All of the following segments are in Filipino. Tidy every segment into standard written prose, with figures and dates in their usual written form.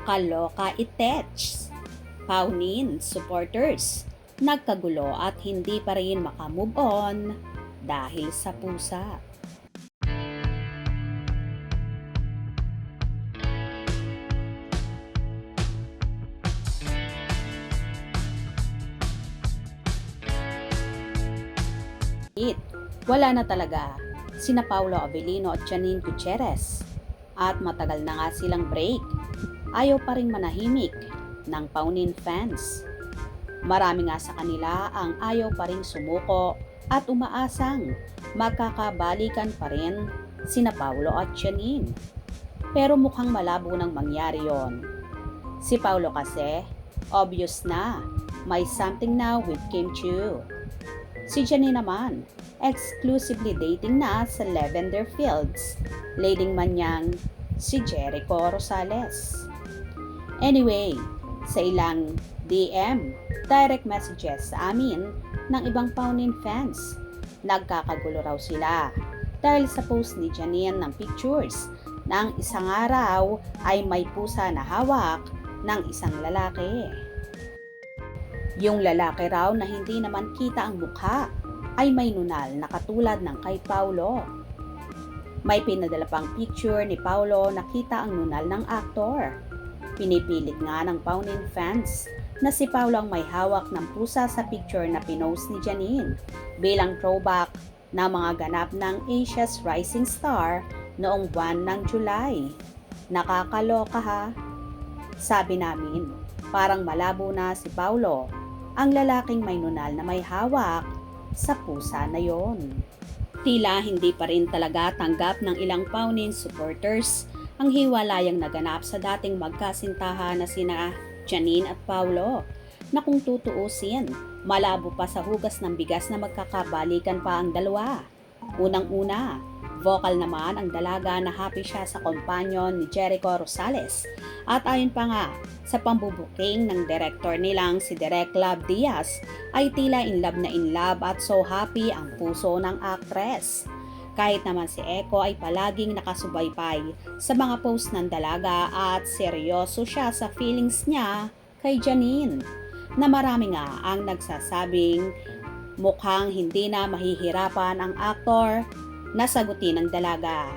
Kaloka itech. Paunin supporters. Nagkagulo at hindi pa rin makamove on dahil sa pusa. Wala na talaga sina Paolo Avellino at Janine Gutierrez at matagal na nga silang break. Ayaw pa ring manahimik ng Paunin fans. Marami nga sa kanila ang ayaw pa ring sumuko at umaasang magkakabalikan pa rin sina Paolo at Janine. Pero mukhang malabo nang mangyari yon. Si Paolo kasi, obvious na, may something now with Kim Chiu. Si Janine naman, exclusively dating na sa Lavender Fields, leading man niyang si Jericho Rosales. Anyway, sa ilang DM, direct messages sa amin ng ibang Paunin fans, nagkakagulo raw sila dahil sa post ni Janine ng pictures ng isang araw ay may pusa na hawak ng isang lalaki. Yung lalaki raw na hindi naman kita ang mukha ay may nunal na katulad ng kay Paolo. May pinadala pang picture ni Paolo na kita ang nunal ng aktor. Pinipilit nga ng Paunin fans na si Paolo ang may hawak ng pusa sa picture na pinost ni Janine bilang throwback na mga ganap ng Asia's Rising Star noong buwan ng July. Nakakaloka ha? Sabi namin, parang malabo na si Paolo, ang lalaking may nunal na may hawak sa pusa na yon. Tila hindi pa rin talaga tanggap ng ilang Paunin supporters ang hiwalayang naganap sa dating magkasintahan na sina Janine at Paolo, na kung tutuusin, malabo pa sa hugas ng bigas na magkakabalikan pa ang dalawa. Unang-una, vocal naman ang dalaga na happy siya sa kompanyon ni Jericho Rosales. At ayon pa nga, sa pambubuking ng director nilang si Direk Love Diaz, ay tila in love at so happy ang puso ng actress. Kahit naman si Echo ay palaging nakasubaybay sa mga post ng dalaga at seryoso siya sa feelings niya kay Janine, na marami nga ang nagsasabing mukhang hindi na mahihirapan ang aktor na sagutin ng dalaga.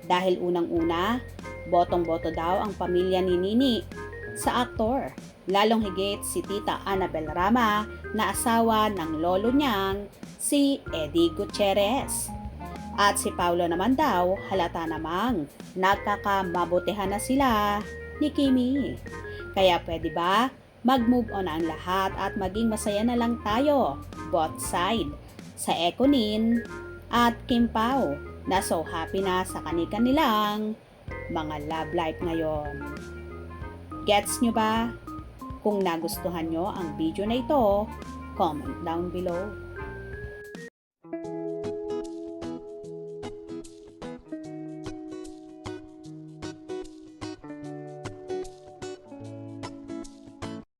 Dahil unang-una, botong-boto daw ang pamilya ni Nini sa aktor, lalong higit si Tita Annabel Rama na asawa ng lolo niyang si Eddie Gutierrez. At si Paolo naman daw, halata namang nagkakamabutihan na sila ni Kimi. Kaya pwede ba mag-move on ang lahat at maging masaya na lang tayo, both side, sa Ekonin at Kim Pao, na so happy na sa kanilang mga love life ngayon. Gets nyo ba? Kung nagustuhan nyo ang video na ito, comment down below.